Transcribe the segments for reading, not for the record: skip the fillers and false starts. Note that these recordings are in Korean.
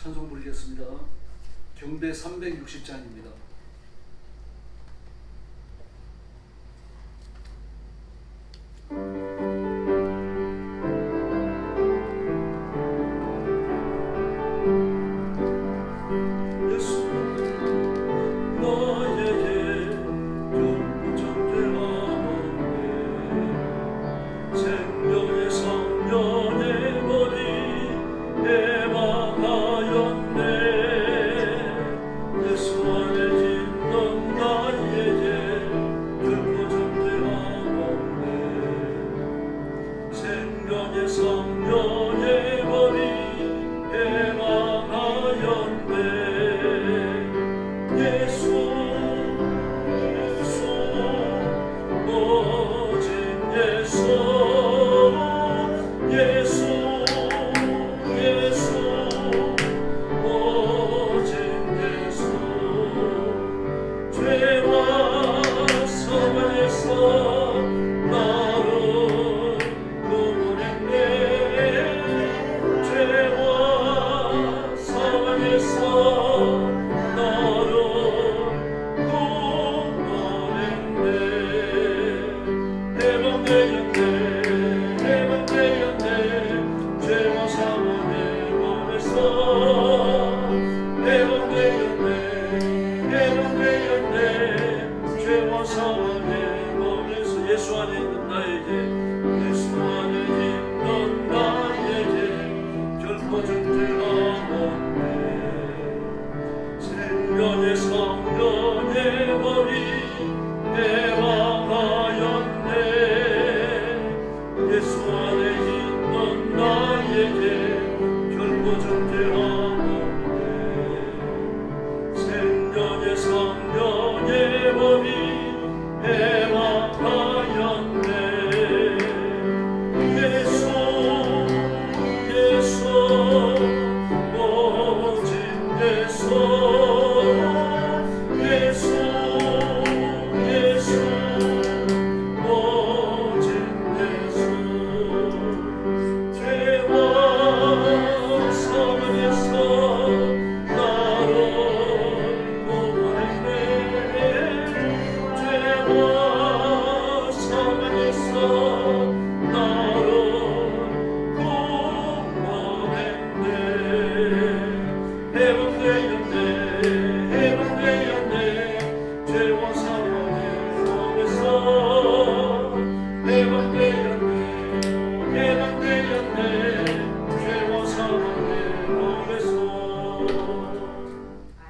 찬송 부르겠습니다. 경배 360장입니다.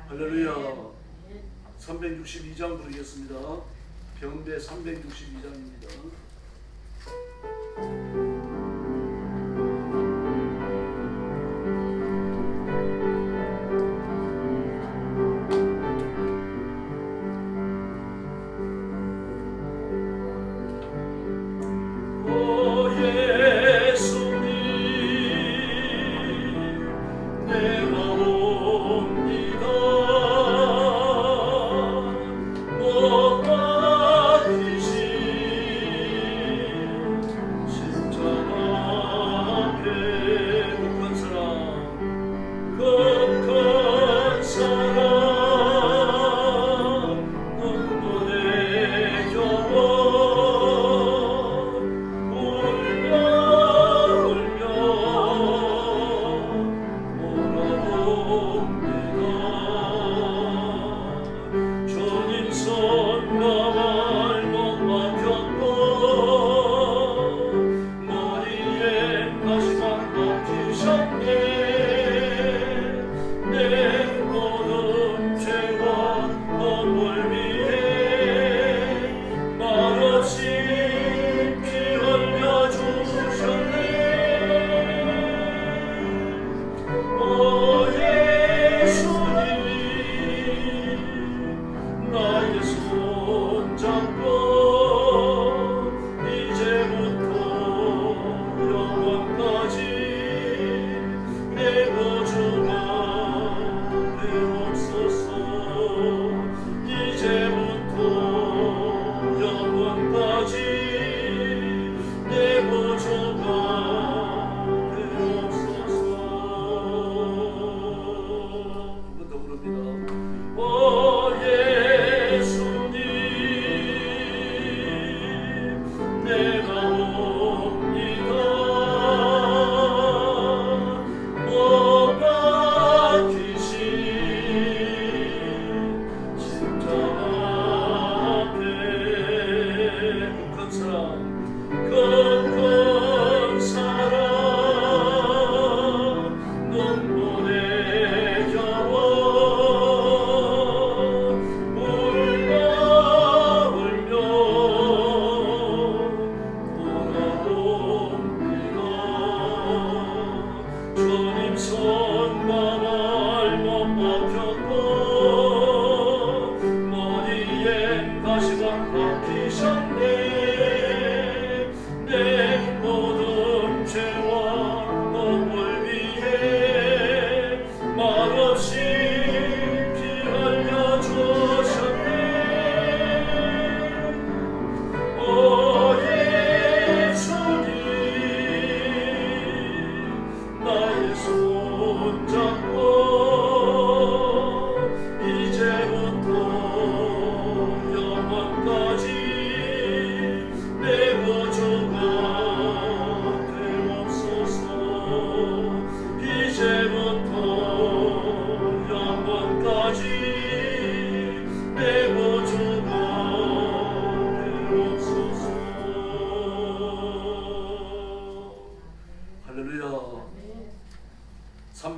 할렐루야. 362장 부르겠습니다. 경배 362장입니다.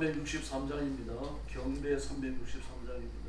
363장입니다. 경배 363장입니다.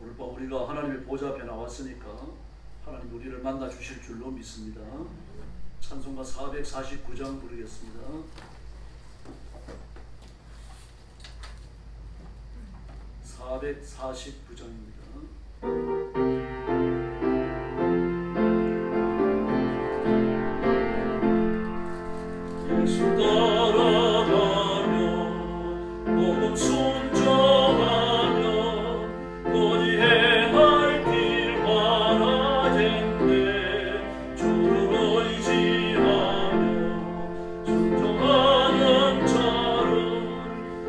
오늘 밤 우리가 하나님의 보좌 앞에 나왔으니까 하나님 우리를 만나 주실 줄로 믿습니다. 찬송가 449장 부르겠습니다. 예수 따라가며 복음 순종하며 너희 행할 길 바라겠네. 주를 의지하며 순종하는 자를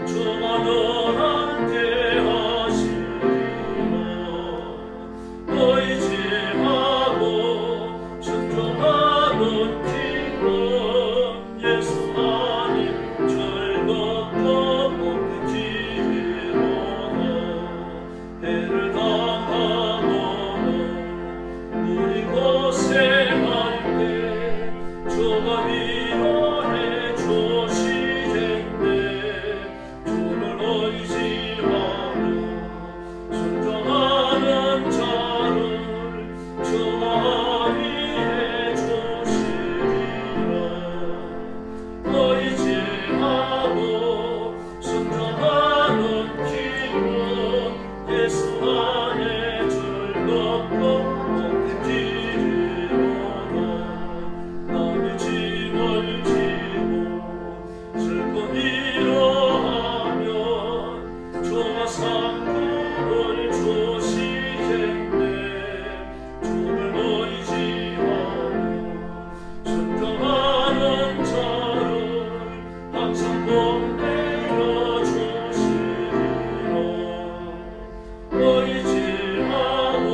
저와 너 함께 하시리라. 의지하고 순종하는 길은 예수 안에 즐겁고 복된 길이로다. 해를 당하거나 우리 고생할 때 저가 위로해 주시겠네. 주를 의지하며 순종하는 자를 저와 위해 주시리라. 의지하고 순종하는 길은 예수 안에 즐겁고 복된 길이로다. 남의 짐을 지고 슬픔 위로하며 저와 상급을 주시겠네. 주를 의지하며 순종하는 자를 항상 복내려 주시리라. 의지하고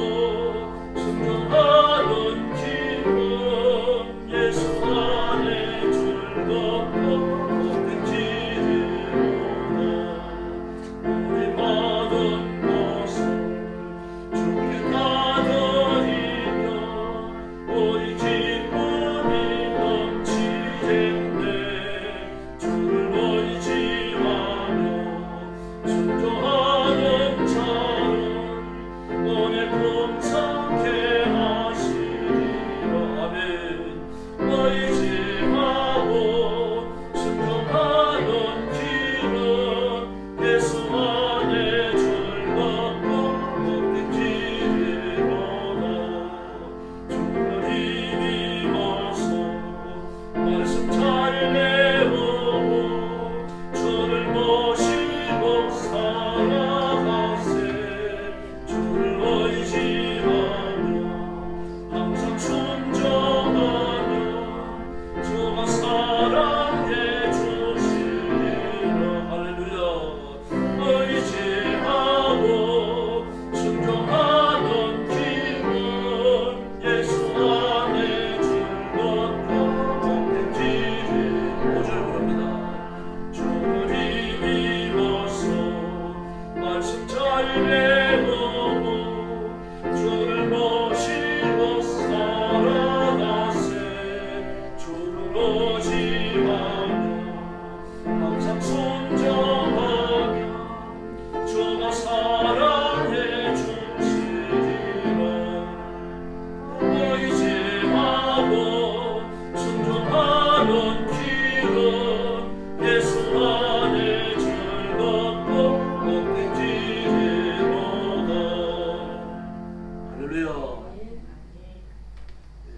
할렐루야.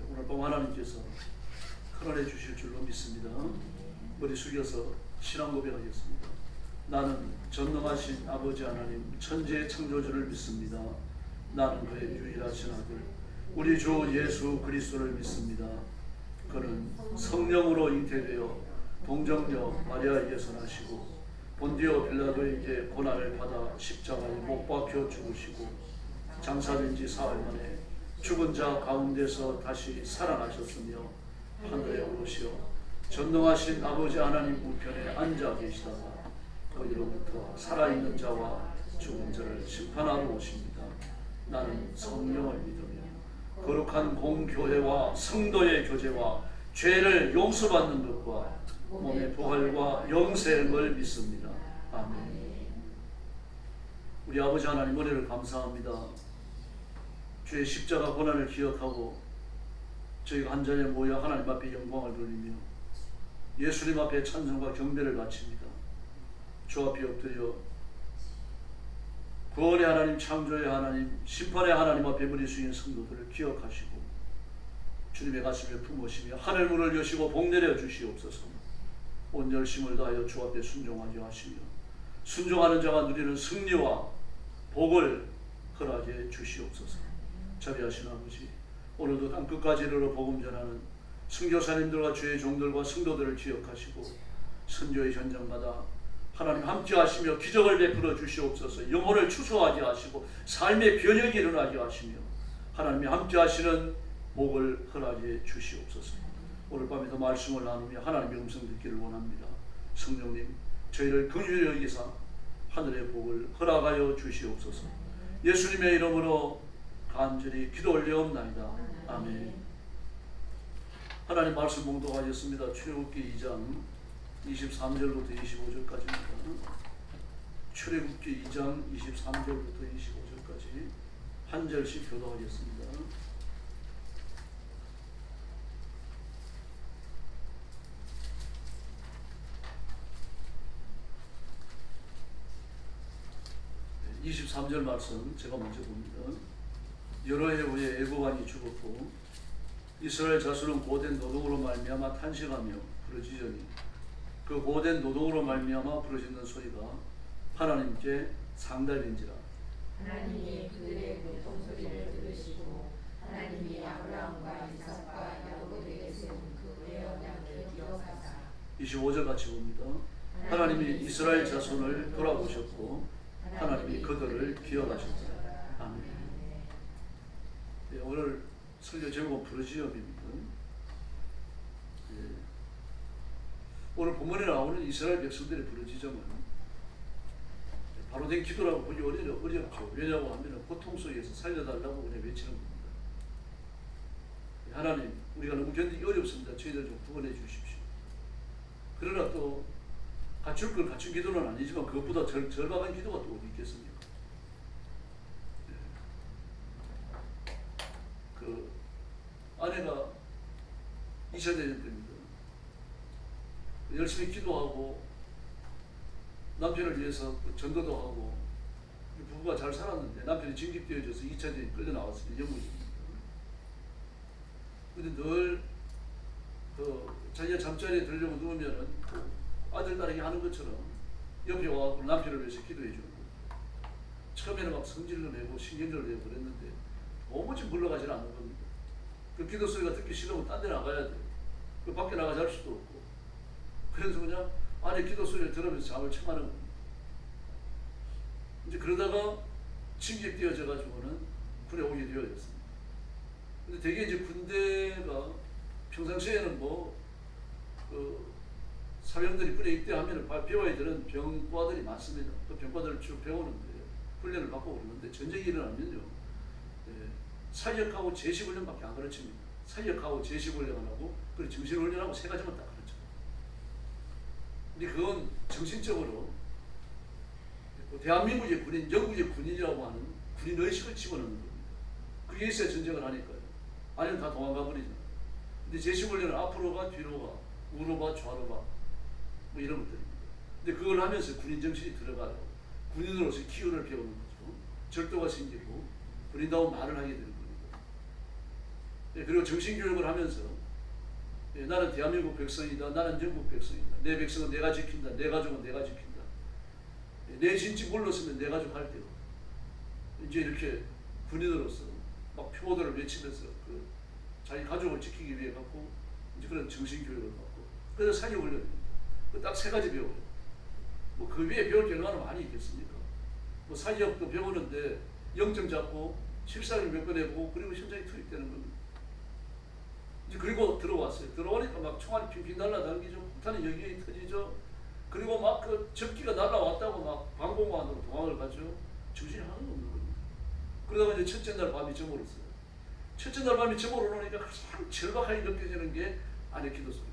오늘 밤 하나님께서 큰은혜 주실 줄로 믿습니다. 머리 숙여서 신앙 고백하겠습니다. 나는 전능하신 아버지 하나님 천지의 창조주를 믿습니다. 나는 그의 유일하신 아들 우리 주 예수 그리스도를 믿습니다. 그는 성령으로 잉태되어 동정녀 마리아에게서 나시고 본디오 빌라도에게 고난을 받아 십자가에 못 박혀 죽으시고 장사된 지 사흘 만에 죽은 자 가운데서 다시 살아나셨으며 하늘에 오르시어 전능하신 아버지 하나님 우편에 앉아 계시다가 거기로부터 살아있는 자와 죽은 자를 심판하러 오십니다. 나는 성령을 믿으며 거룩한 공교회와 성도의 교제와 죄를 용서받는 것과 몸의 부활과 영생을 믿습니다. 아멘. 우리 아버지 하나님 은혜를 감사합니다. 주의 십자가 고난을 기억하고 저희가 한 자리에 모여 하나님 앞에 영광을 돌리며 예수님 앞에 찬송과 경배를 바칩니다. 주 앞에 엎드려 구원의 하나님, 창조의 하나님, 심판의 하나님 앞에 머리 숙인 성도들을 기억하시고 주님의 가슴에 품으시며 하늘 문을 여시고 복 내려 주시옵소서. 온 열심을 다하여 주 앞에 순종하게 하시며 순종하는 자가 누리는 승리와 복을 허락해 주시옵소서. 자비하신 아버지, 오늘도 땅끝까지 이르러 복음 전하는 선교사님들과 주의 종들과 성도들을 기억하시고 선교의 현장마다 하나님 함께 하시며 기적을 베풀어 주시옵소서. 영혼을 추수하게 하시고 삶의 변혁이 일어나게 하시며 하나님이 함께 하시는 복을 허락해 주시옵소서. 오늘 밤에도 말씀을 나누며 하나님의 음성 듣기를 원합니다. 성령님, 저희를 긍휼히 여기사 하늘의 복을 허락하여 주시옵소서. 예수님의 이름으로 간절히 기도 올려옵나이다. 아멘. 하나님 말씀 봉독하겠습니다. 출애굽기 2장 23절부터 25절까지입니다. 출애굽기 2장 23절부터 25절까지 한 절씩 교독하겠습니다. 23절 말씀 제가 먼저 봅니다. 여러 해 후에 애굽 왕이 죽었고 이스라엘 자손은 고된 노동으로 말미암아 탄식하며 부르짖으니 그 고된 노동으로 말미암아 부르짖는 소리가 하나님께 상달인지라. 하나님이 그들의 고통 소리를 들으시고 하나님이 아브라함과 이삭과 야곱에게 세운 그 언약을 기억하사. 25절 같이 봅니다. 하나님이 이스라엘 자손을 돌아보셨고 하나님이 그들을 기억하셨다. 아멘. 네, 오늘 설교 제목은 부르짖음입니다. 네. 오늘 본문에 나오는 이스라엘 백성들의 부르짖음은 바로 된 기도라고 보기 어렵죠. 왜냐고 하면 고통 속에서 살려달라고 그냥 외치는 겁니다. 하나님, 우리가 너무 견디기 어렵습니다. 저희들 좀 구원해 주십시오. 그러나 또 갖출 걸 갖춘 기도는 아니지만 그것보다 절박한 기도가 또 어디 있겠습니까? 네. 그 아내가 2차 대전 때입니다. 열심히 기도하고 남편을 위해서 전도도 하고 부부가 잘 살았는데 남편이 징집되어져서 2차 대전에 끌려 나왔습니다. 영국입니다. 근데 늘 자기가 잠자리에 들려고 누우면은 아들 딸에게 하는 것처럼 옆에 와서 남편을 위해서 기도해 주는 거예요. 처음에는 막 성질을 내고 신경질을 내고 그랬는데 도무지 물러가지 않는 겁니다. 그 기도 소리가 듣기 싫으면 딴 데 나가야 돼요. 그 밖에 나가서 할 수도 없고. 그래서 그냥 아내 기도 소리를 들으면서 잠을 청하는 겁니다. 이제 그러다가 징집되어져 가지고는 군에 오게 되어졌습니다. 근데 되게 이제 군대가 평상시에는 사병들이 군에 입대하면 배워야 되는 병과들이 많습니다. 그 병과들을 쭉 배우는데 훈련을 받고 그러는데 전쟁이 일어나면요, 사역하고 제식훈련밖에 안 가르칩니다. 사역하고 제식훈련 안 하고 그리고 정신훈련하고 세 가지만 딱 가르쳐요. 근데 그건 정신적으로 대한민국의 군인, 영국의 군인이라고 하는 군인 의식을 집어넣는 겁니다. 그게 있어야 전쟁을 하니까요. 아니면 다 도망가 버리잖아요. 근데 제식훈련은 앞으로 가, 뒤로 가, 우로 가, 좌로 가, 뭐 이런 것들입니다. 근데 그걸 하면서 군인 정신이 들어가요. 군인으로서 기운을 배우는 거죠. 절도가 생기고 군인다운 말을 하게 되는 거예요. 그리고 정신교육을 하면서 나는 대한민국 백성이다. 나는 영국 백성이다. 내 백성은 내가 지킨다. 내 가족은 내가 지킨다. 내 진지 물렀으면 내 가족 할 때요. 이제 이렇게 군인으로서 막 표어들을 외치면서 자기 가족을 지키기 위해 갖고 이제 그런 정신교육을 받고 그래서 사교훈련입니다. 딱 3가지 배워요. 뭐 그 위에 배울 게 얼마나 많이 있겠습니까? 뭐 사기업도 배우는데 0점 잡고 실상을 몇 번 해보고 그리고 현장에 투입되는 겁니다. 이제 그리고 들어왔어요. 들어오니까 막 총알이 핑핑 날라다니죠. 폭탄이 여기에 터지죠. 그리고 막 그 적기가 날라왔다고 막 방공호안으로 도망을 가죠. 정신이 하나도 없는 겁니다. 그러다가 이제 첫째 날 밤이 저물었어요. 첫째 날 밤이 저물어놓으니까 가장 절박하게 느껴지는 게 아내 기도 소리.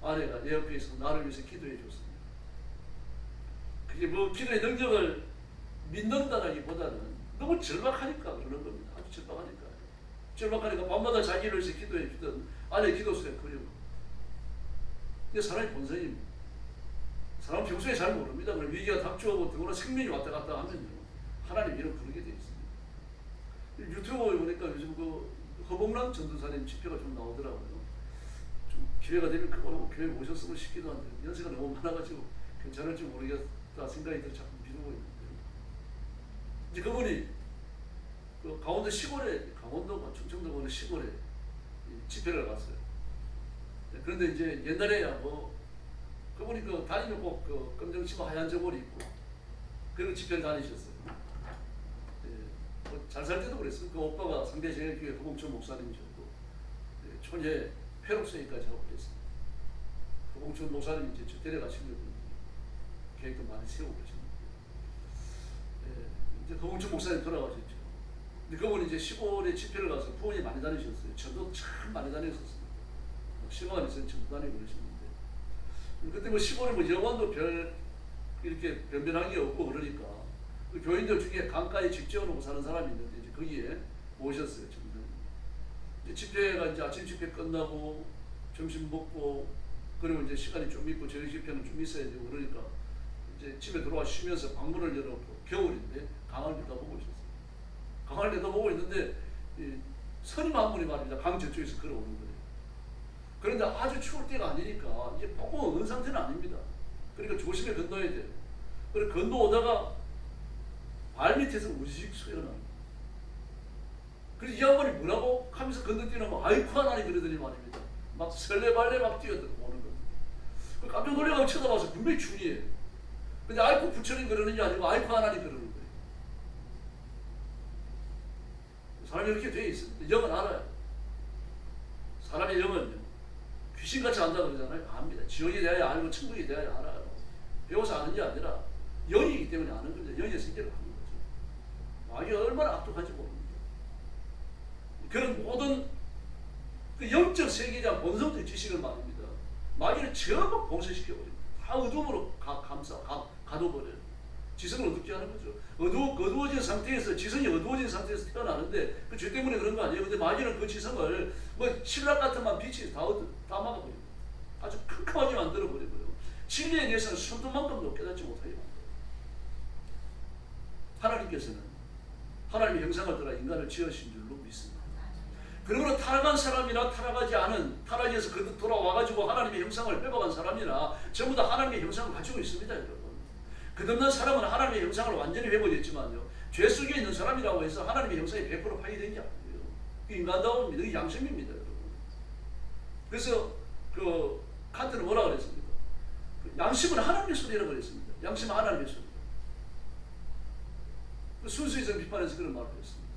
아내가 내 옆에 있어 나를 위해서 기도해 줬습니다. 그게 뭐 기도의 능력을 믿는다라기보다는 너무 절박하니까 그러는 겁니다. 아주 절박하니까. 절박하니까 밤마다 자기를 위해서 기도해 주던 아내 기도 소리가 그리워. 이게 사람의 본성입니다. 사람은 평소에 잘 모릅니다. 그럼 위기가 닥쳐오고 더구나 생명이 왔다 갔다 하면요. 하나님 이름 부르게 되어 있습니다. 유튜브에 보니까 요즘 그 허봉란 전도사님 집회가 좀 나오더라고요. 좀 기회가 되면 그거로 교회 모셨으면 싶기도 한데 연세가 너무 많아가지고 괜찮을지 모르겠다 생각이 들 자꾸 미루고 있는데 이제 그분이 그 강원도 시골에 강원도 충청도 어느 시골에 집회를 갔어요. 그런데 이제 옛날에야 뭐 그분이 그 다니면 꼭 그 검정치마 하얀 저고리 입고 그리고 집회를 다니셨어요. 잘 살 때도 그랬어요. 그 오빠가 상대제일교회 허봉천 목사님이셨고 초대 회록서기까지 하고 그랬습니다. 허봉천 목사님이 이제 저 데려가시려고 계획도 많이 세우고 계십니다. 이제 허봉천 목사님 돌아가셨죠. 근데 그분이 이제 시골에 집회를 가서 부원이 많이 다니셨어요. 저도 참 많이 다녔었습니다. 시간 있어요. 전도 다니고 그러셨는데 그때 뭐 시골에 뭐 영화도 별 이렇게 변변한 게 없고 그러니까 그 교인들 중에 강가에 집 지어놓고 사는 사람이 있는데 이제 거기에 모셨어요. 이제 집회가 이제 아침 집회 끝나고 점심 먹고 그리고 이제 시간이 좀 있고 저희 집회는 좀 있어야 되고 그러니까 이제 집에 들어와 쉬면서 방문을 열어놓고 겨울인데 강을 내다보고 있었어요. 강을 내다보고 있는데 선임 한 분이 말입니다. 강 저쪽에서 걸어오는 거예요. 그런데 아주 추울 때가 아니니까 이제 보고 어느 상태는 아닙니다. 그러니까 조심히 건너야 돼요. 그리고 건너오다가 발밑에서 우지직 소리가 납니다. 그래서 이 양반이 뭐라고 하면서 건너뛰는 아이쿠 하나니 그러더니 말입니다. 막 설레발레 막 뛰어오는 겁니다. 깜짝 놀래가지고 쳐다봐서 분명히 중이에요. 근데 아이쿠 부처님 그러는 게 아니고 아이쿠 하나니 그러는 거예요. 사람이 이렇게 돼 있습니다. 영은 알아요. 사람의 영은요. 귀신같이 안다 그러잖아요. 압니다. 지옥에 대하여 알고 천국에 대하여 알아요. 배워서 아는 게 아니라 영이기 때문에 아는 겁니다. 영의 세계를 아는 거죠. 마귀가 얼마나 악독한지 모릅니다. 그런 모든 그 영적 세계에 대한 본성적 지식을 말입니다. 마귀를 전부 봉쇄시켜버립니다. 다 어둠으로 가둬버려요. 지성을 어둡게 하는 거죠. 어두워진 상태에서 지성이 어두워진 상태에서 태어나는데 그 죄 때문에 그런 거 아니에요. 근데 마귀는 그 지성을 뭐 신락 같은만 빛이 다 막아버립니다. 아주 캄캄하게 만들어버리고요. 진리에 대해서는 순두만큼도 깨닫지 못하게 만들어요. 하나님께서는 하나님의 형상을 따라 인간을 지으신 줄로 믿습니다. 그러므로 타락한 사람이나 타락하지 않은 타락에서 거듭 돌아와가지고 하나님의 형상을 회복한 사람이나 전부 다 하나님의 형상을 가지고 있습니다. 여러분. 거듭난 사람은 하나님의 형상을 완전히 회복했지만요. 죄 속에 있는 사람이라고 해서 하나님의 형상이 100% 파괴된 게 아니에요. 인간다움입니다. 이게 양심입니다. 여러분. 그래서 그 칸트는 뭐라고 그랬습니까? 양심은 하나님의 소리라고 그랬습니다. 양심은 하나님의 소리. 순수이성 비판에서 그런 말을 했습니다.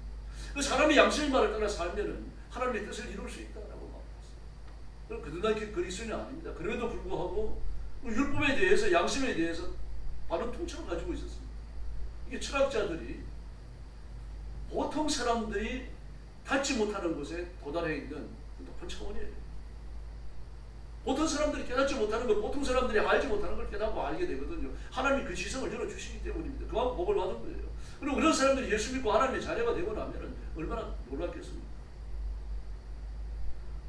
그 사람이 양심의 말을 따라 살면은 하나님의 뜻을 이룰 수 있다라고 말했습니다. 거듭난 그리스도인은 아닙니다. 그럼에도 불구하고 율법에 대해서 양심에 대해서 바른 통찰을 가지고 있었습니다. 이게 철학자들이 보통 사람들이 닿지 못하는 곳에 도달해 있는 높은 차원이에요. 보통 사람들이 깨닫지 못하는 것, 보통 사람들이 알지 못하는 걸 깨닫고 알게 되거든요. 하나님이 그 지성을 열어주시기 때문입니다. 그만큼 복을 받은 거예요. 그리고 그런 사람들이 예수 믿고 하나님의 자녀가 되고 나면 얼마나 놀랐겠습니까?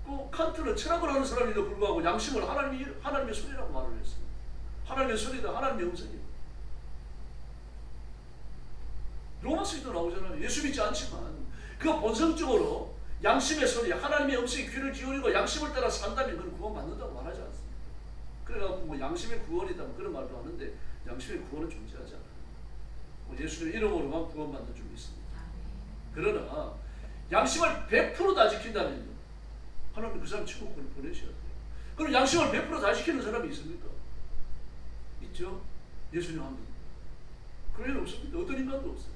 그 칸트는 철학을 하는 사람에도 불구하고 양심을 하나님의 소리라고 말을 했습니다. 하나님의 소리다, 하나님의 음성입니다. 로마서에도 나오잖아요. 예수 믿지 않지만 그가 본성적으로 양심의 소리, 하나님의 음성에 귀를 기울이고 양심을 따라 산다면 그건 구원받는다고 말하지 않습니다. 그래갖고 뭐 양심의 구원이다 뭐 그런 말도 하는데 양심의 구원은 존재하지 않아요. 뭐 예수님 이름으로만 구원받는 줄 믿습니다. 그러나 양심을 100% 다 지킨다면요, 하나님 그 사람 천국을 보내셔야 돼요. 그럼 양심을 100% 다 지키는 사람이 있습니까? 있죠? 예수님 한 분. 그런 일 없습니다. 어떤 인간도 없어요.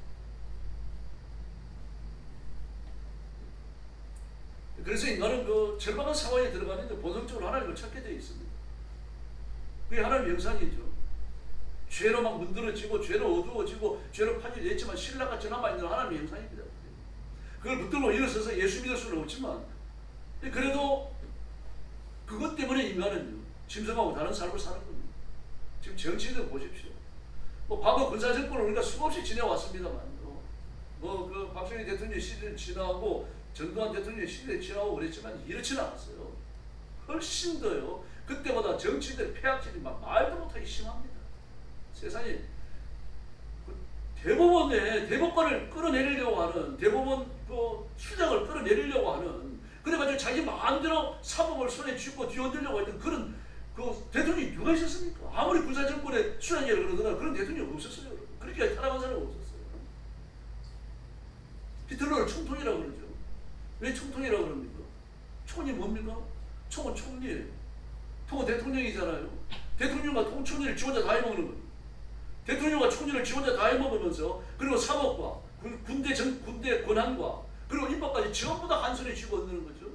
그래서 인간은 그 절박한 상황에 들어가는데 본능적으로 하나님을 찾게 되어 있습니다. 그게 하나님의 형상이죠. 죄로 막 문드러지고 죄로 어두워지고 죄로 파괴되어 있지만 신랑같이 남아있는 하나님의 형상입니다. 그걸 붙들고 일어서서 예수 믿을 수는 없지만 그래도 그것 때문에 인간은요, 짐승하고 다른 삶을 사는 겁니다. 지금 정치인들 보십시오. 뭐 과거 군사정권을 우리가 수없이 지내왔습니다만 뭐 그 박정희 대통령 시대를 지나고 전두환 대통령 시대를 지나고 그랬지만 이렇지는 않았어요. 훨씬 더요. 그때보다 정치인들의 폐악질이 막 말도 못하게 심합니다. 세상에 대법원에 대법관을 끌어내리려고 하는, 대법원 그 수장을 끌어내리려고 하는, 그래가지고 자기 마음대로 사법을 손에 쥐고 뒤흔들려고 했던 그런 그 대통령이 누가 있었습니까? 아무리 군사정권의 수장이라고 그러더라 그런 대통령이 없었어요. 그렇게 타락한 사람은 없었어요. 히틀러를 총통이라고 그러죠. 왜 총통이라고 그럽니까? 총이 뭡니까? 총은 총리예요. 통은 대통령이잖아요. 대통령과 총리를 지 혼자 다 해먹는 거예요. 대통령과 총리를 지 혼자 다 해먹으면서 그리고 사법과 군대 권한과 그리고 입법까지 전부 다 한 손에 쥐고 얻는 거죠.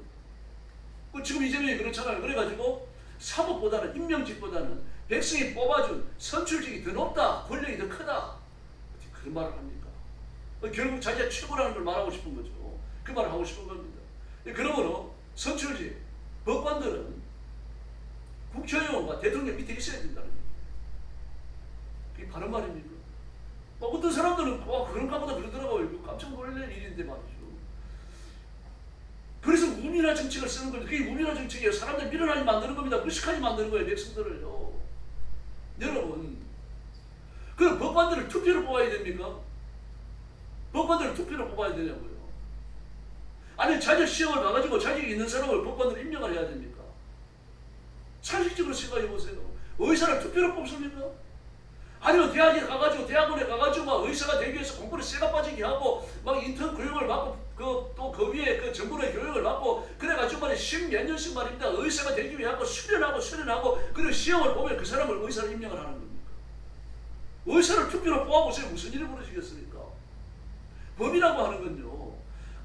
지금 이재명이 그렇잖아요. 그래가지고 사법보다는 임명직보다는 백성이 뽑아준 선출직이 더 높다, 권력이 더 크다, 그런 말을 합니까? 결국 자기가 최고라는 걸 말하고 싶은 거죠. 그 말을 하고 싶은 겁니다. 그러므로 선출직, 법관들은 국회의원과 대통령 밑에 있어야 된다는 얘기예요. 그게 바른 말입니까? 어떤 사람들은 그런가 보다 그러더라고요. 깜짝 놀랄 일인데 말이죠. 그래서 우민화 정책을 쓰는 거예요. 그게 우민화 정책이에요. 사람들 밀어나게 만드는 겁니다. 무식하게 만드는 거예요. 백성들을요. 여러분, 그럼 법관들을 투표로 뽑아야 됩니까? 법관들을 투표로 뽑아야 되냐고요. 아니 자격 시험을 봐가지고 자격이 있는 사람을 법관으로 임명을 해야 됩니까? 상식적으로 생각해 보세요. 의사를 투표로 뽑습니까? 아니면 대학에 가가지고 대학원에 가가지고 막 의사가 되기 위해서 공부를 쇠가 빠지게 하고 막 인턴 교육을 받고 또 그 위에 그 정부의 교육을 받고 그래가지고 말이 10몇 년씩 말입니다. 의사가 되기 위해 하고 수련하고 그리고 시험을 보면 그 사람을 의사로 임명을 하는 겁니까? 의사를 투표로 뽑아보세요. 무슨 일이 벌어지겠습니까? 법이라고 하는 건요,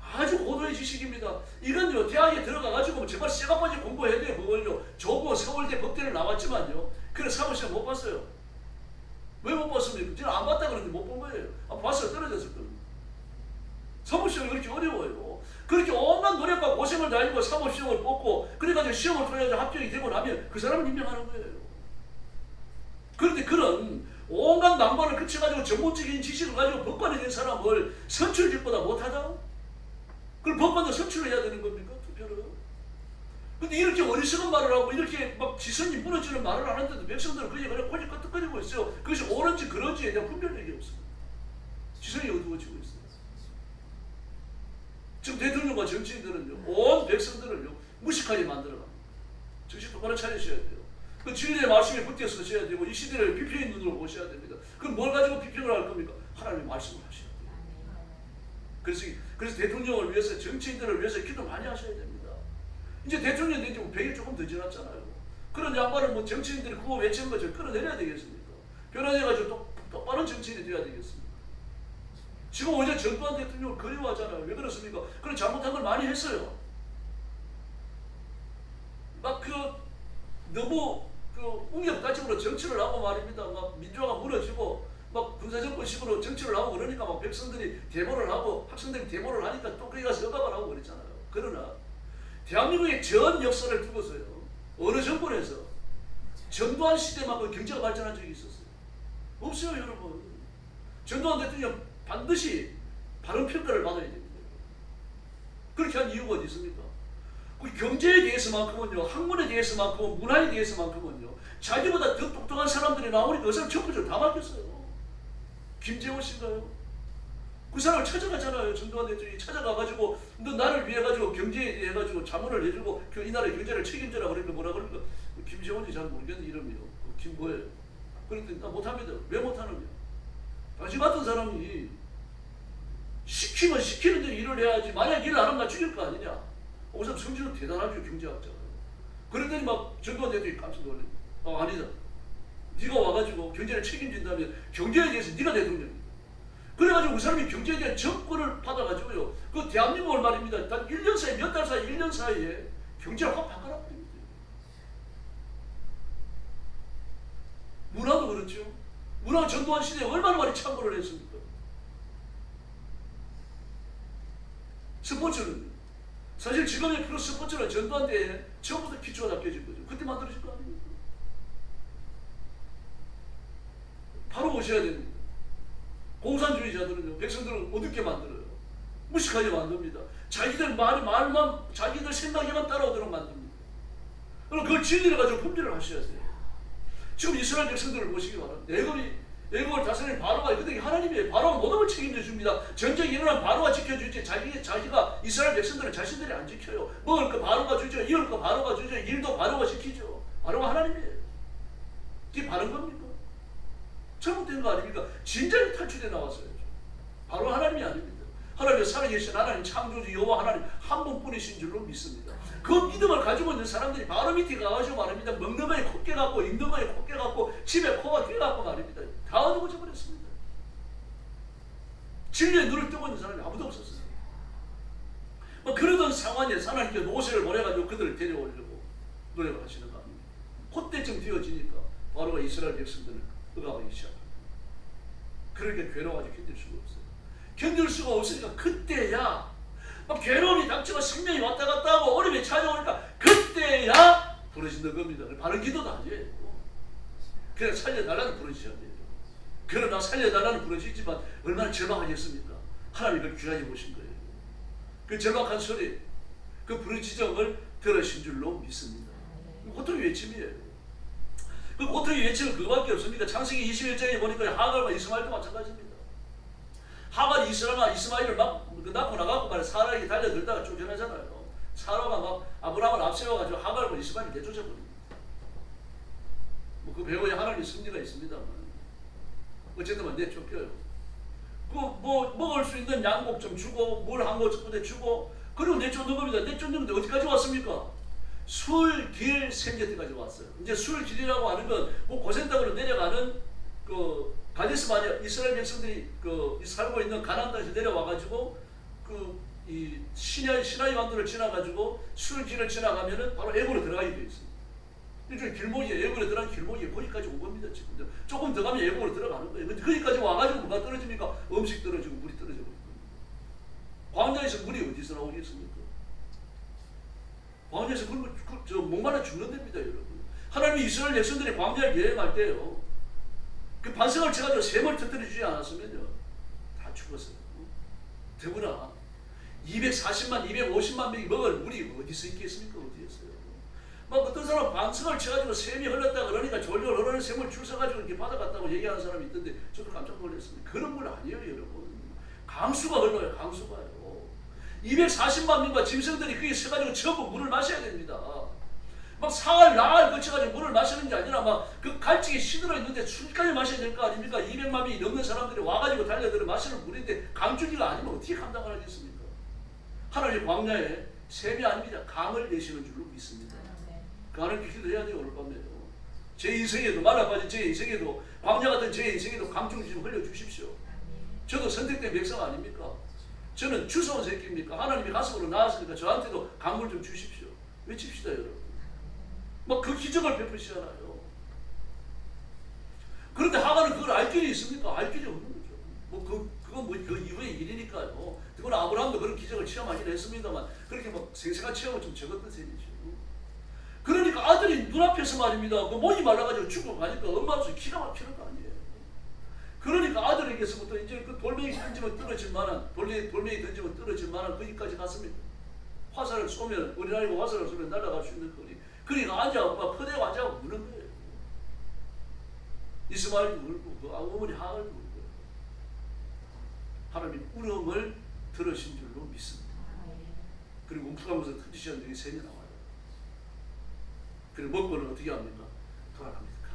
아주 고도의 지식입니다. 이건요, 대학에 들어가가지고 정말 쇠가 빠지게 공부해야 돼요. 그걸요, 조고 서울대 법대를 나왔지만요, 그래 사무실 못 봤어요. 왜 못 봤습니까? 저는 안 봤다 그러는데 못 본 거예요. 봤어요. 떨어졌을 겁니다. 사무시험이 그렇게 어려워요. 그렇게 온갖 노력과 고생을 다하고 사무시험을 뽑고 그래가지고 시험을 통해서 합격이 되고 나면 그 사람을 임명하는 거예요. 그런데 그런 온갖 난관을 거쳐가지고 전문적인 지식을 가지고 법관이 된 사람을 선출직보다 못하다? 그걸 법관도 선출을 해야 되는 겁니까? 투표를? 근데 이렇게 어리석은 말을 하고 이렇게 막 지선이 무너지는 말을 하는데도 백성들은 그게 그냥 고집 끄덕거리고 있어요. 그것이 옳은지 그런지에 대한 분별력이 없습니다. 지선이 어두워지고 있어요. 지금 대통령과 정치인들은요, 온 백성들을요 무식하게 만들어갑니다. 정신 똑바로 차리셔야 돼요. 그 진리의 말씀에 붙여 서셔야 되고 이 시대를 비평의 눈으로 보셔야 됩니다. 그럼 뭘 가지고 비평을 할 겁니까? 하나님의 말씀을 하셔야 돼요. 그래서 대통령을 위해서, 정치인들을 위해서 기도 많이 하셔야 됩니다. 이제 대통령 된 지 100일 조금 더 지났잖아요. 그런 양반을 뭐 정치인들이 구호 외치는 것을 끌어내려야 되겠습니까? 변화돼가지고 똑바른 정치인이 돼야 되겠습니까? 지금 어제 전두환 대통령을 그리워하잖아요. 왜 그렇습니까? 그런 잘못한 걸 많이 했어요. 막 너무 웅엽가집으로 정치를 하고 말입니다. 막 민주화가 무너지고 막 군사정권식으로 정치를 하고 그러니까 막 백성들이 데모를 하고 학생들이 데모를 하니까 또 거기 가서 억압을 하고 그랬잖아요. 그러나 대한민국의 전 역사를 두고서요, 어느 정권에서 전두환 시대만큼 경제가 발전한 적이 있었어요? 없어요, 여러분. 전두환 대통령 반드시 바른 평가를 받아야 됩니다. 그렇게 한 이유가 어디 있습니까? 그 경제에 대해서만큼은요, 학문에 대해서만큼은, 문화에 대해서만큼은요, 자기보다 더 똑똑한 사람들이 나오니까 그 사람 첫 번째로 다 맡겼어요. 김재원 씨인가요? 그 사람을 찾아갔잖아요. 전두환 대통령이 찾아가가지고 너 나를 위해 가지고 경제해가지고 자문을 해주고 이 나라의 경제를 책임져라 그러니까 뭐라 그러니까 김세원이 잘 모르겠는데 이름이요. 김뭐예요. 그랬더니 나 못합니다. 왜 못하는 거야? 당신 같은 사람이 시키면 시키는 대로 일을 해야지. 만약 일을 안 하면 나 죽일 거 아니냐. 그 사람 성질은 대단하죠. 경제학자가. 그랬더니 막 전두환 대통령이 깜짝 놀래요. 아니다. 네가 와가지고 경제를 책임진다면 경제에 대해서 네가 대통령이다. 그래가지고 그 사람이 경제에 대한 정권을 받아가지고요. 그 대한민국을 말입니다. 단 1년 사이, 몇 달 사이, 1년 사이에 경제를 확 바꿔놨습니다. 문화도 그렇죠. 문화가 전두환 시대에 얼마나 많이 참고를 했습니까? 스포츠는 사실 지금의 프로 스포츠는 전두환 때에 처음부터 기초가 닦여진 거죠. 그때 만들어진 거 아닙니까? 바로 오셔야 됩니다. 공산주의자들은요, 백성들을 어둡게 만들어요. 무식하게 만듭니다. 자기들 말만, 자기들 생각에만 따라오도록 만듭니다. 그럼 그걸 진리를 가지고 분별을 하셔야 돼요. 지금 이스라엘 백성들을 보시기 바랍니다. 애굽을 다스리는 바로가 그때 하나님의 바로가 모든 걸 책임져 줍니다. 전쟁이 일어나면 바로가 지켜주지 자기가 이스라엘 백성들은 자신들이 안 지켜요. 먹을 거 바로가 주죠. 입을 거 바로가 주죠. 일도 바로가 지키죠. 바로가 하나님이에요. 이게 바른 겁니까? 잘못된 거 아닙니까? 진작에 탈출해 나왔어요. 바로 하나님이 아닙니다. 하나님의 살아계신 하나님 창조주 여호와 하나님 한 분뿐이신 줄로 믿습니다. 그 믿음을 가지고 있는 사람들이 바로 밑에 가가지고 말입니다. 먹는 거에 콧게 갖고 입는 거에 콧게 갖고 집에 코가 귀 갖고 말입니다. 다 어두워져 버렸습니다. 진리의 눈을 뜨고 있는 사람이 아무도 없었어요. 뭐 그러던 상황에서 하나님께 모세를 보내가지고 그들을 데려오려고 노력을 하시는 거 아닙니까? 그때쯤 되어지니까 바로가 이스라엘 백성들을 억압하기 시작합니다. 그렇게 괴로워가지고 견딜 수가 없어요. 견딜 수가 없으니까 그때야 막 괴로움이 닥치고 생명이 왔다 갔다 하고 어려움이 찾아오니까 그때야 부르시는 겁니다. 바른 기도도 아니에요. 그냥 살려달라는 부르시셔야 돼요. 그러나 살려달라는 부르시지만 얼마나 절박하겠습니까? 하나님이 그걸 귀하게 보신 거예요. 그 절박한 소리, 그 부르짖음을 들으신 줄로 믿습니다. 고통의 외침이에요. 그 고통의 외침은 그거밖에 없습니다. 창세기 21장에 보니까 하갈과 이스마엘도 마찬가지입니다. 하갈이 이스마엘을 막 낳고 나가고 말해 사라에게 달려들다가 쫓겨나잖아요. 사라가 막 아브라함을 앞세워가지고 하갈과 이스마엘을 내쫓아버립니다. 뭐 그 배우에 하나님의 섭리가 있습니다만 어쨌든 내쫓겨요. 그 뭐 먹을 수 있는 양복 좀 주고 물 한 곳부터 주고 그리고 내쫓는 겁니다. 내쫓는데 어디까지 왔습니까? 술길 생길 때까지 왔어요. 이제 술길이라고 하는 건 그 고센 땅으로 내려가는 그 가데스 바네아 이스라엘 백성들이 그 살고 있는 가나안 땅에서 내려와가지고 그 이 시나이 완도를 지나가지고 술길을 지나가면은 바로 애굽으로 들어가게 돼 있어요. 일종의 길목이에요. 애굽으로 들어간 길목이 거기까지 온 겁니다. 지금 조금 더 가면 애굽으로 들어가는 거예요. 근데 거기까지 와가지고 뭐가 떨어집니까? 음식 떨어지고 물이 떨어지고. 광야에서 물이 어디서 나오겠습니까? 광야에서 목마르 죽는 데입니다, 여러분. 하나님이 이스라엘 백성들이 광야를 여행할 때요, 그 반석을 쳐가지고 샘을 터뜨려 주지 않았으면요, 다 죽었어요. 더구나 240만, 250만 명이 먹을 물이 어디서 있겠습니까? 어디였어요? 막 어떤 사람 반석을 쳐가지고 샘이 흘렀다 그러니까 졸졸 흐르는 샘을 줄 서가지고 이렇게 받아갔다고 얘기하는 사람이 있던데 저도 깜짝 놀랐습니다. 그런 물 아니에요, 여러분. 강수가 흘러요, 강수가요. 240만 명과 짐승들이 거기 서가지고 전부 물을 마셔야 됩니다. 막 사흘, 나흘 거쳐가지고 물을 마시는 게 아니라 막 그 갈증이 시들어 있는데 술까지 마셔야 될 거 아닙니까? 200만 명이 넘는 사람들이 와가지고 달려들어 마시는 물인데 강줄기가 아니면 어떻게 감당을 하겠습니까? 하나님 광야에 샘이 아닙니다. 강을 내시는 줄로 믿습니다. 그 하나님께 기도해야 돼요, 오늘 밤에요. 제 인생에도, 말라빠진 제 인생에도, 광야 같은 제 인생에도 강줄기 좀 흘려주십시오. 저도 선택된 백성 아닙니까? 저는 주워온 새끼입니까? 하나님이 가슴으로 나왔으니까 저한테도 강물 좀 주십시오. 외칩시다, 여러분. 막 그 기적을 베푸시잖아요. 그런데 하갈은 그걸 알 길이 있습니까? 알 길이 없는 거죠. 그건 그 이후의 일이니까요. 그러나 아브라함도 그런 기적을 체험하긴 했습니다만 그렇게 막 생생한 체험을 좀 적었던 셈이죠. 그러니까 아들이 눈앞에서 말입니다. 그 목이 말라가지고 죽어가니까 엄마로서 기가 막히는 거 아니에요. 그러니까 아들에게서부터 이제 그 돌멩이 던지면 떨어질 만한, 돌멩이 던지면 떨어질 만한 거기까지 갔습니다. 화살을 쏘면, 어린아이가 화살을 쏘면 날아갈 수 있는 거리. 그러니까 앉아갖고 막 퍼대고 앉아갖고 우는 거예요. 이스마엘도 울고, 그 어머니 하갈도 울고. 하나님 울음을 들으신 줄로 믿습니다. 그리고 움푹하면서 터지시는 적이 셈이 나와요. 그리고 먹고는 어떻게 합니까? 돌아갑니다.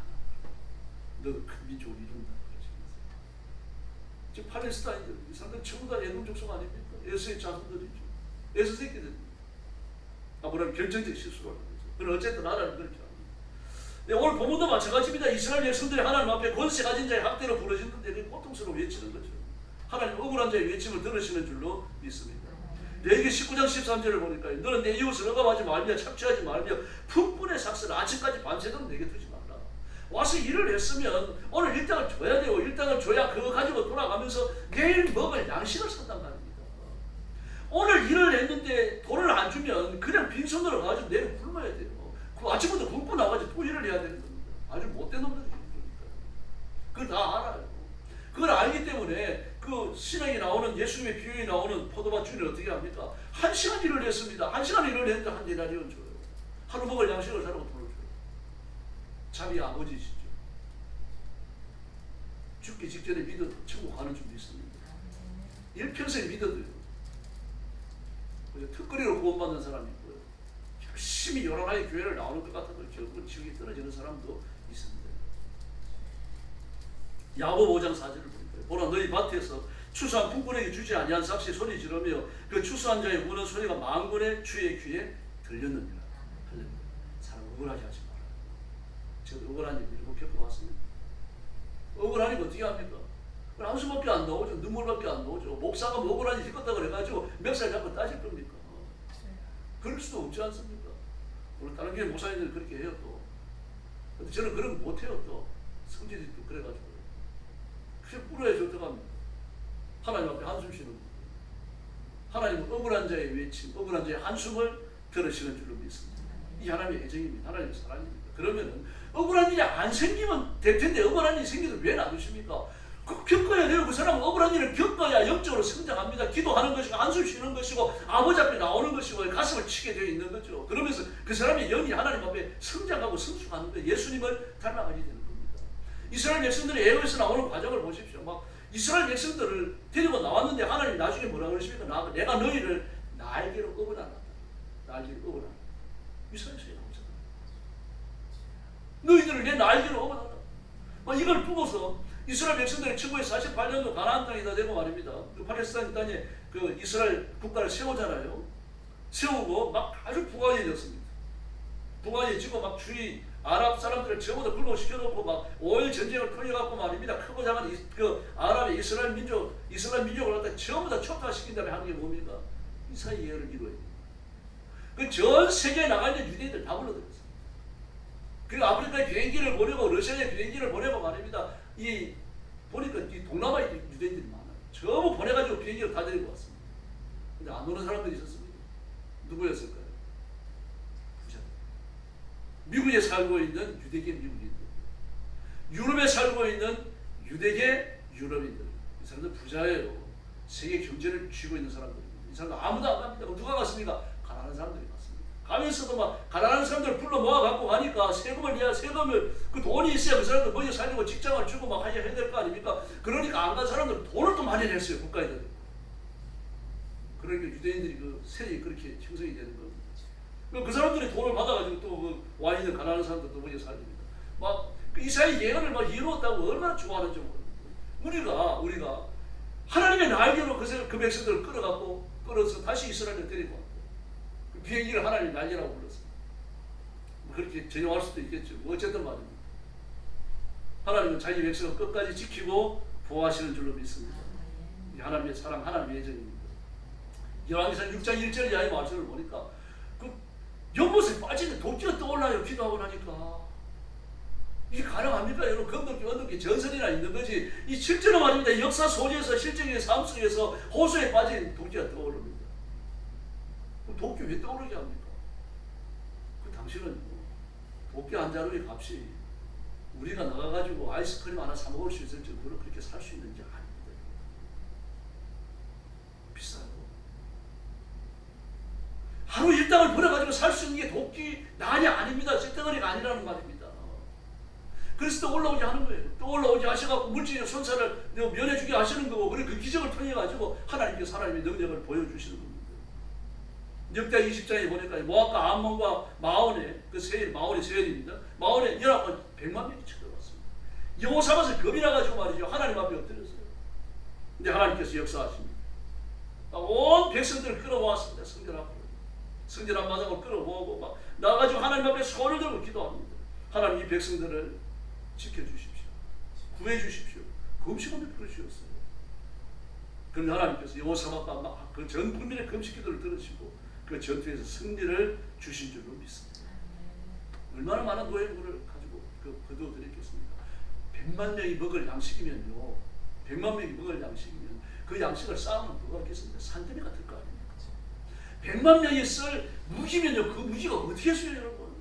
너는 큰 민족을 이룬다. 지금 팔레스타인들, 이 사람들 전부 다 예동 족속 아닙니까? 에서의 자손들이죠. 에서 새끼들입니다. 아브라함이 결정적 실수를 하는 거죠. 그럼 어쨌든 하나님 그렇게 합니다. 네, 오늘 본문도 마찬가지입니다. 이스라엘 백성들이 하나님 앞에 권세 가진 자의 학대로 부러지는데 고통스러워 외치는 거죠. 하나님 억울한 자의 외침을 들으시는 줄로 믿습니다. 레위기 19장 13절을 보니까 너는 내 이웃을 억압하지 말며 착취하지 말며 풍분의 삭슬을 아침까지 밤새도록 내게 두지 말라. 와서 일을 했으면 오늘 일당을 줘야 돼요. 일당을 줘야 그거 가지고 돌아가면서 내일 먹을 양식을 산단 말입니다. 오늘 일을 했는데 돈을 안 주면 그냥 빈손으로 가지고 내일 굶어야 돼요. 그 아침부터 굶고 나가지고 또 일을 해야 되는 겁니다. 아주 못된 놈들이니까. 그걸 다 알아요. 그걸 알기 때문에 그 신앙이 나오는 예수님의 비유에 나오는 포도밭 주인은 어떻게 합니까? 1시간 일을 했습니다. 1시간 일을 했는데 한 데나리온 줘요. 하루 먹을 양식을 사라고 돈을 줘요. 자기 아버지시죠. 죽기 직전에 믿어도 천국 가는 줄 믿습니다. 일평생 믿어도요. 특거리로 구원받는 사람이 있고요. 열심히 여러 나라의 교회를 나오는 것 같아도 결국은 지옥에 떨어지는 사람도 있습니다. 야고보 5장 4절을 보니까 보라 너희 밭에서 추수한 풍꾼에게 주지 아니한 삭시 소리 지르며 그 추수한 자의 우는 소리가 만군의 주의 귀에 들렸느니라. 사람 억울하게 하지 말아요. 저도 억울한 일 일곱 겪어봤습니다. 억울한 일 어떻게 합니까? 한숨밖에 안 나오죠. 눈물밖에 안 나오죠. 목사가 뭐 억울한 일 겪었다 그래가지고 멱살 잡고 따질 겁니까? 그럴 수도 없지 않습니까? 오늘 다른 교회 목사님들 그렇게 해요 또. 근데 저는 그런 거 못해요 또. 성질이 또 그래가지고. 그게 불어야죠. 어떡합니까? 하나님 앞에 한숨 쉬는 거예요. 하나님은 억울한 자의 외침, 억울한 자의 한숨을 들으시는 줄로 믿습니다. 이 하나님의 애정입니다. 하나님의 사랑입니다. 그러면은 억울한 일이 안 생기면 될 텐데 억울한 일이 생기도 왜 놔두십니까? 그 겪어야 돼요. 그 사람은 억울한 일을 겪어야 영적으로 성장합니다. 기도하는 것이고 한숨 쉬는 것이고 아버지 앞에 나오는 것이고 가슴을 치게 되어 있는 거죠. 그러면서 그 사람의 영이 하나님 앞에 성장하고 성숙하는 거예요. 예수님을 닮아가게 되는 겁니다. 이스라엘 백성들이 애굽에서 나오는 과정을 보십시오. 막 이스라엘 백성들을 데리고 나왔는데 하나님 나중에 뭐라 그러십니까? 내가 너희를 날개로 업어놨다. 날개로 업어놨다. 이스라엘에서 나오잖아요. 너희들을 내 날개로 업어놨다. 막 이걸 보고서 이스라엘 백성들이 1948년도 가나안 땅에 다 되고 말입니다. 그 팔레스타인 땅에 그 이스라엘 국가를 세우잖아요. 세우고 막 아주 부강해졌습니다. 부강해지고 막 주위 아랍 사람들을 전부 다 불복시켜놓고 막 5일 전쟁을 벌여갖고 말입니다. 크고 작은 그 아랍의 이스라엘 민족을 갖다 전부 다 촉각시킨 다음에 하는 게 뭡니까? 이스라엘 예언을 이루어야 됩니다. 그 전 세계에 나가 있는 유대인들 다 불러들였어요. 그리고 아프리카의 비행기를 보내고 러시아의 비행기를 보내고 말입니다. 보니까 이 동남아에 유대인들이 많아요. 전부 보내가지고 비행기를 다 데리고 왔습니다. 근데 안 오는 사람들이 있었습니다. 누구였을까요? 부자. 미국에 살고 있는 유대계 미국인들, 유럽에 살고 있는 유대계 유럽인들. 이 사람들 부자예요. 세계 경제를 쥐고 있는 사람들입니다. 이 사람들 아무도 안 갑니다. 그럼 누가 갔습니까? 가난한 사람들이 갔습니다. 가면서도 막 가난한 사람들을 불러 모아 갖고 가니까 세금을 그 돈이 있어야 그 사람들 먼저 살려고 직장을 주고 막 해야 될 거 아닙니까? 그러니까 안 간 사람들은 돈을 또 많이 냈어요. 국가에다. 그러니까 유대인들이 그 세력이 그렇게 형성이 되는 겁니다. 그 사람들이 돈을 받아가지고 또 그 와 있는 가난한 사람들 또 먼저 살립니다. 막 이스라엘 예언을 막 이루었다고 얼마나 좋아하는지 모르겠어요. 우리가 하나님의 날개로 그 백성들을 끌어서 다시 이스라엘을 데리고 왔고 그 비행기를 하나님 날개라고 불렀어요. 그렇게 전용할 수도 있겠죠. 어쨌든 말입니다. 하나님은 자기 백성을 끝까지 지키고 보호하시는 줄로 믿습니다. 하나님의 사랑, 하나님의 예정입니다. 열왕기상 6장 1절 이하의 말씀을 보니까 그 연못에 빠지는 도끼가 떠올라요. 기도하고 나니까. 이게 가능합니까? 여러분 건너기 언덕이 전설이나 있는 거지. 이 실제로 말입니다. 역사 소재에서 실제적인 삶 속에서 호수에 빠진 도끼가 떠오릅니다. 그럼 도끼 왜 떠오르게 합니까? 그 당신은 도끼 한 자루의 값이 우리가 나가가지고 아이스크림 하나 사 먹을 수 있을 정도로 그렇게 살 수 있는지 아닙니다. 비싸요. 하루 일당을 벌어가지고 살 수 있는 게 도끼 난이 아닙니다. 쇳덩어리가 아니라는 말입니다. 그래서 또 올라오게 하는 거예요. 또 올라오게 하셔갖고 물질의 손살을 면해주게 하시는 거고, 그리고 그 기적을 통해 가지고 하나님께서 하나님의 능력을 보여주시는 겁니다. 역대 20장에 보니까 모압과 암몬과 마온의 그 세일, 마온의 세일입니다. 마온의 연합과 100만 명이 쳐들어왔습니다. 여호사밧을 겁이 나가지고 말이죠, 하나님 앞에 엎드렸어요. 근데 하나님께서 역사하십니다. 온 백성들을 끌어모았습니다. 성전 앞으로, 성전 앞마당을 끌어모으고 막 나가지고 하나님 앞에 손을 들고 기도합니다. 하나님 이 백성들을 지켜주십시오, 구해주십시오. 금식을 베풀으셨어요. 그런데 하나님께서 여호사밧과 그 전 국민의 금식 기도를 들으시고 그 전투에서 승리를 주신 줄로 믿습니다. 얼마나 많은 노예물을 가지고 거두어드렸겠습니까? 100만 명이 먹을 양식이면요, 100만 명이 먹을 양식이면 그 양식을 쌓으면 누가 있겠습니까? 산더미 같을 거 아닙니까? 100만 명이 쓸 무기면요, 그 무기가 어떻게 써요, 여러분?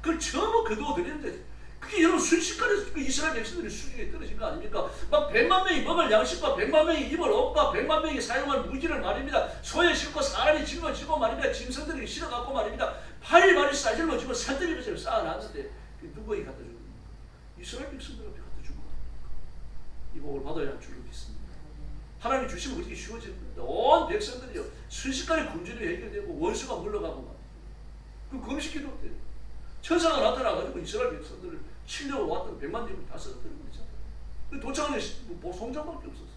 그걸 전부 거두어드렸는데 그게 여러분 순식간에 그 이스라엘 백성들이 수준에 떨어진 거 아닙니까? 막 100만 명이 먹을 양식과 100만 명이 입을 옷과 100만 명이 사용할 무기를 말입니다. 소에 싣고 사람이 짊어지고 말입니다. 짐승들이 실어갖고 말입니다. 파리바리 싸질러 지고 산더미를 쌓아놨는데 누구에게 갖다 주는 겁니까? 이스라엘 백성들 앞에 갖다 주는 겁니까? 이 복을 받아야 할 줄로 믿습니다. 하나님이 주시면 그렇게 쉬워질 겁니다. 온 백성들이요, 순식간에 굶주림이 해결되고 원수가 물러가고 말입니다. 그 금식기도 때 천사가 나타나가지고 이스라엘 백성들을 치려고 왔던 100만 명을 다 쓰러뜨리고 있잖아요. 도착하는 송장밖에 없었어요.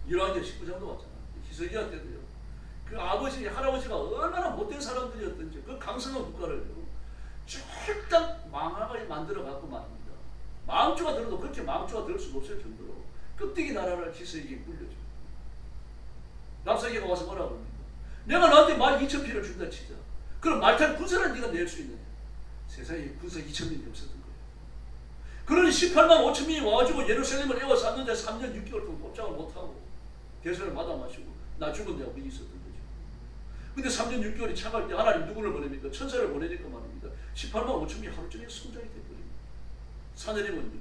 이러한 게 19장도 왔잖아요. 히스기야 때도요, 그 아버지, 할아버지가 얼마나 못된 사람들이었던지 그 강성한 국가를 쫄딱 망하게 만들어 갖고 말입니다. 망주가 들어도 그렇게 망주가 될 수가 없을 정도로 껍데기 나라를 히스기야에 물려줘요. 랍사기가 와서 뭐라고 합니까? 내가 너한테 말 2,000피를 준다 치자. 그럼 말탈 군사를 네가 낼 수 있느냐? 세상에 군사 2,000명이 없었던 거예요. 그러니 18만 5천 명이 와가지고 예루살렘을 에워쌌는데 3년 6개월 동안 꼼짝을 못하고 대선을 받아 마시고 나 죽은 데하고 있었던 거죠. 근데 3년 6개월이 차갈 때 하나님 누구를 보냅니까? 천사를 보내니까 말입니다. 18만 5천 명이 하루 종일 성장이 돼버립니다. 사내림은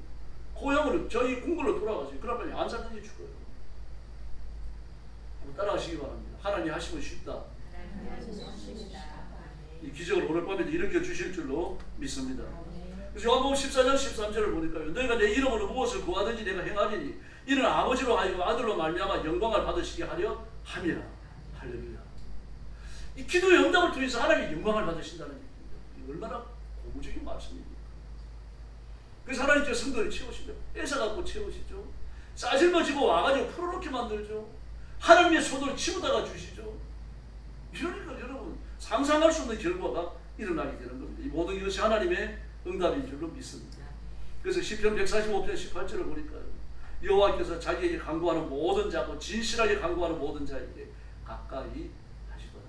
고향으로 저희 궁궐로 돌아가서 그러면 안 살더니 죽어요. 한번 따라하시기 바랍니다. 하나님 하시면 쉽다. 이 기적을 오늘 밤에도 일으켜 주실 줄로 믿습니다. 그래서 요한복음 14장 13절을 보니까요, 너희가 내 이름으로 무엇을 구하든지 내가 행하리니 이는 아버지로 하여금 아들로 말미암아 영광을 받으시게 하려 함이라. 할렐루야. 이 기도의 응답을 통해서 하나님이 영광을 받으신다는 얘기입니다. 얼마나 고무적인 말씀입니까? 그래서 하나님께서 성도를 채우시죠. 뺏어갖고 채우시죠. 싸질머지고 와가지고 풀어놓게 만들죠. 하나님의 손으로 치부다가 주시죠. 그러니까 여러분 상상할 수 없는 결과가 일어나게 되는 겁니다. 이 모든 것이 하나님의 응답인 줄로 믿습니다. 그래서 시편 145편 18절을 보니까요, 여호와께서 자기에게 간구하는 모든 자고 진실하게 간구하는 모든 자에게 가까이 하시도다.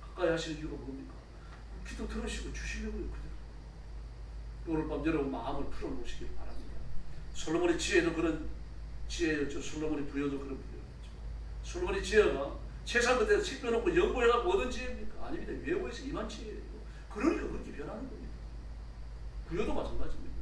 가까이 하시는 이유가 뭡니까? 기도 들으시고 주시려고요. 오늘 밤 여러분 마음을 풀어놓으시길 바랍니다. 솔로몬의 지혜도 그런 지혜였죠. 솔로몬의 부여도 그런 부여였죠. 솔로몬의 지혜가 세상 끝에서 책 펴놓고 연구해갖고 얻은 지혜입니까? 아닙니다. 외부에서 임한 지혜예요. 그러니까 그렇게 변하는 겁니다. 부여도 마찬가지입니다.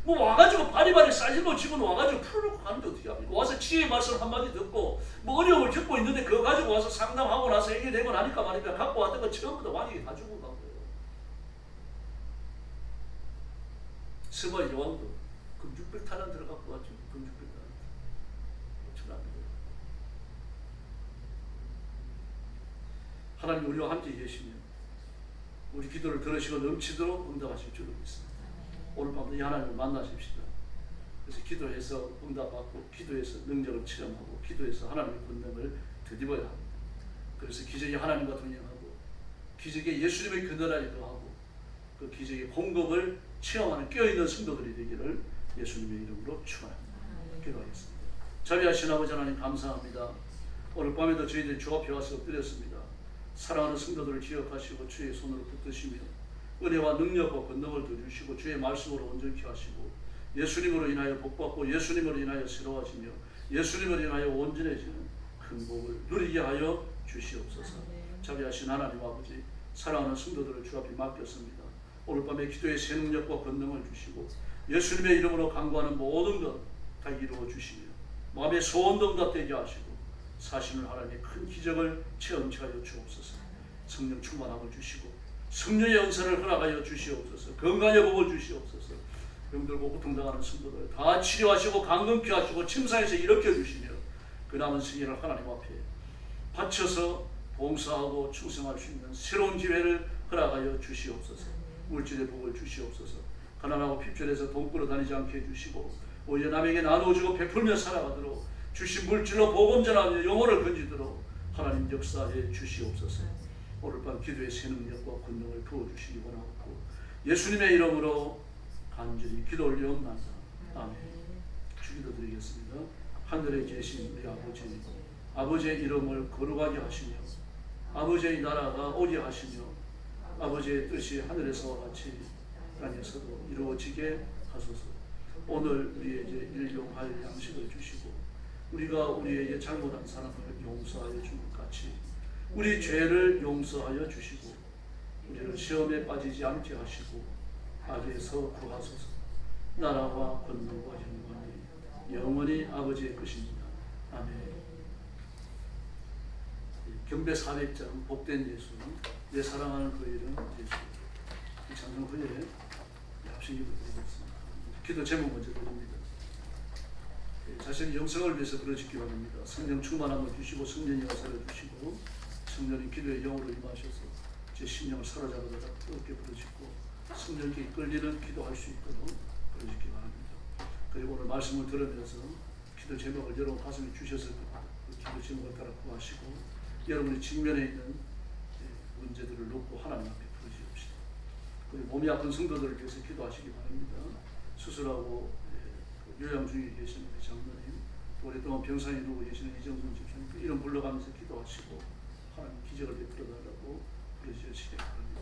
뭐 와가지고 바리바리 싸질러 집은 와가지고 풀어놓고 가는데 어떻게 합니까? 와서 지혜의 말씀 한마디 듣고 뭐 어려움을 겪고 있는데 그거 가지고 와서 상담하고 나서 해결되고 나니까 말입니다. 갖고 왔던 거 전부 다 완전히 다 주고 간 거예요. 스바 여왕도 금 600탈란트를 갖고 왔죠. 금 600탈란트. 엄청납니다. 하나님 우리와 함께 계시며 우리 기도를 들으시고 넘치도록 응답하실 줄로 믿습니다. 오늘 밤도 이 하나님을 만나십시다. 그래서 기도해서 응답받고 기도해서 능력을 체험하고 기도해서 하나님의 권능을 되짚어야 합니다. 그래서 기적이 하나님과 동행하고 기적에 예수님의 그늘아래 더하고 그 기적의 공급을 체험하는 깨어있는 성도들이 되기를 예수님의 이름으로 축원합니다. 기도하겠습니다. 자비하신 아버지 하나님 감사합니다. 오늘 밤에도 저희들이 주 앞에 와서 엎드렸습니다. 사랑하는 성도들을 기억하시고 주의 손으로 붙드시며 은혜와 능력과 권능을 더 주시고 주의 말씀으로 온전케 하시고 예수님으로 인하여 복받고 예수님으로 인하여 새로워지며 예수님으로 인하여 온전해지는 큰 복을 누리게 하여 주시옵소서. 자비하신 하나님 아버지 사랑하는 성도들을 주 앞에 맡겼습니다. 오늘 밤에 기도의 새 능력과 권능을 주시고 예수님의 이름으로 간구하는 모든 것 다 이루어 주시며 마음의 소원도 응답되게 하시고 사시는 하나님의 큰 기적을 체험케 하여 주옵소서. 성령 충만함을 주시고 성령의 은사를 허락하여 주시옵소서. 건강의 복을 주시옵소서. 병들고 고통당하는 성도들 다 치료하시고 강건케 하시고 침상에서 일으켜 주시며 그 남은 생애를 하나님 앞에 바쳐서 봉사하고 충성할 수 있는 새로운 기회를 허락하여 주시옵소서. 물질의 복을 주시옵소서. 가난하고 핍절해서 돈 끌어다니지 않게 해주시고 오히려 남에게 나누어주고 베풀며 살아가도록 주신 물질로 복음 전하며 영혼을 건지도록 하나님 역사해 주시옵소서. 오늘 밤 기도의 새 능력과 권능을 부어주시기 원하옵고 예수님의 이름으로 간절히 기도 올리옵나이다. 아멘. 주기도 드리겠습니다. 하늘에 계신 우리 아버지, 아버지의 이름을 거룩하게 하시며 아버지의 나라가 오게 하시며 아버지의 뜻이 하늘에서와 같이 땅에서도 이루어지게 하소서. 오늘 우리에게 일용할 양식을 주시고 우리가 우리에게 잘못한 사람을 용서하여 준 것 같이 우리 죄를 용서하여 주시고 우리를 시험에 빠지지 않게 하시고 악에서 구하소서. 나라와 권능과 영광이 영원히 아버지의 것입니다. 아멘. 경배 400장 복된 예수, 내 사랑하는 그 이름 예수. 이 찬송 후에 합심 기도드리겠습니다. 기도 제목 먼저 드립니다. 자신의 영성을 위해서 부르짖기 바랍니다. 성령 충만함을 주시고 성령의 역사를 주시고 성령이 기도의 영으로 임하셔서 제 심령을 사로잡아다가 뜨겁게 부르짖고 성령께 이끌리는 기도할 수 있도록 부르짖기 바랍니다. 그리고 오늘 말씀을 들으면서 기도 제목을 여러분 가슴에 주셨을 겁니다. 그 기도 제목을 따라 구하시고 여러분이 직면에 있는 문제들을 놓고 하나님 앞에 부르짖읍시다. 그리고 몸이 아픈 성도들을 위해서 기도하시기 바랍니다. 수술하고 요양 중에 계시는 우리 장로님, 오랫동안 병상에 누워 계시는 이정순 집사님 그 이름 불러가면서 기도하시고 하나님 기적을 베풀어달라고 부르짖으시기 바랍니다.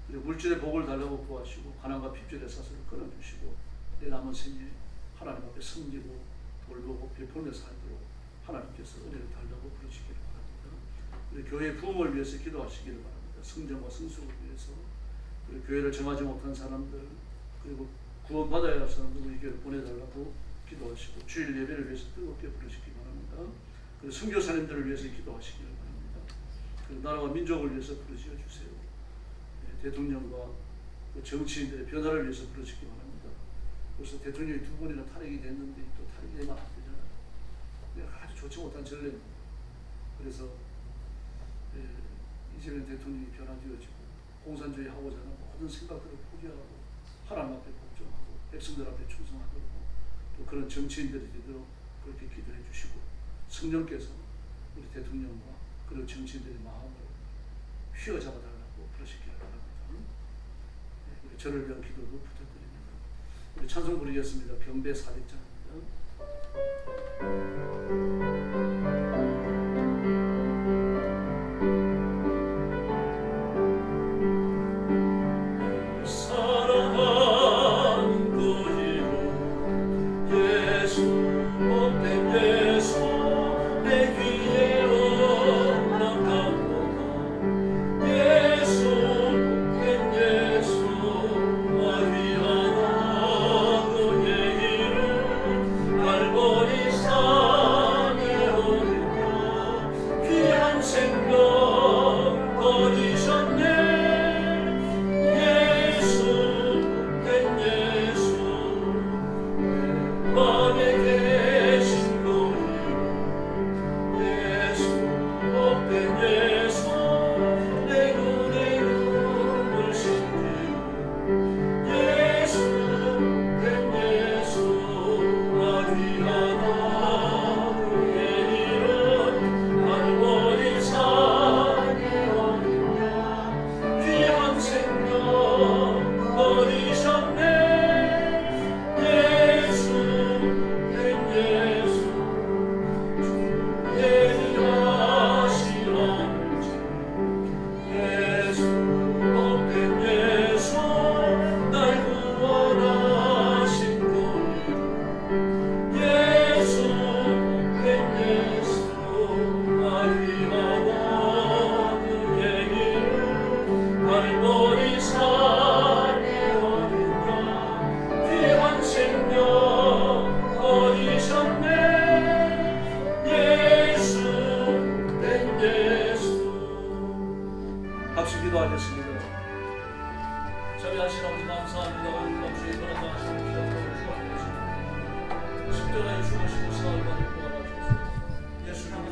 그리고 물질의 복을 달라고 구하시고 가난과 핍절의 사슬을 끊어주시고 내 남은 생에 하나님 앞에 섬기고 돌보고 베풀며 살도록 하나님께서 은혜를 달라고 부르시기를 바랍니다. 그리고 교회 부흥을 위해서 기도하시기를 바랍니다. 성전과 성숙을 위해서 그리고 교회를 정하지 못한 사람들 그리고 구원받아야 할 사람들 우리 교회를 보내달라고 기도하시고 주일 예배를 위해서 뜨겁게 부르시기 바랍니다. 그리고 선교사님들을 위해서 기도하시기를 바랍니다. 그리고 나라와 민족을 위해서 부르짖어 주세요. 대통령과 정치인들의 변화를 위해서 부르짖기 바랍니다. 그래서 대통령이 2번이나 탄핵이 됐는데 또 탄핵이 되면 안 되잖아요. 아주 좋지 못한 전례입니다. 그래서 이재명 대통령이 변화되어지고 공산주의 하고자 하는 모든 생각들을 포기하고 하나님 앞에 복종하고 백성들 앞에 충성하도록 또 그런 정치인들이 되도록 그렇게 기도해 주시고 성령께서 우리 대통령과 그런 정치인들의 마음을 휘어잡아달라고 부르시기를 바랍니다. 우리 저를 위한 기도도 부탁드립니다. 우리 찬송 부르겠습니다. 경배 400장입니다. 갈보리 산에 자비하신 아버지 감사합니다. 오늘 밤주에 변화하시는 기도를 주옵소서. 십자가에 죽으시고 사흘 만에 부활하셔서 예수님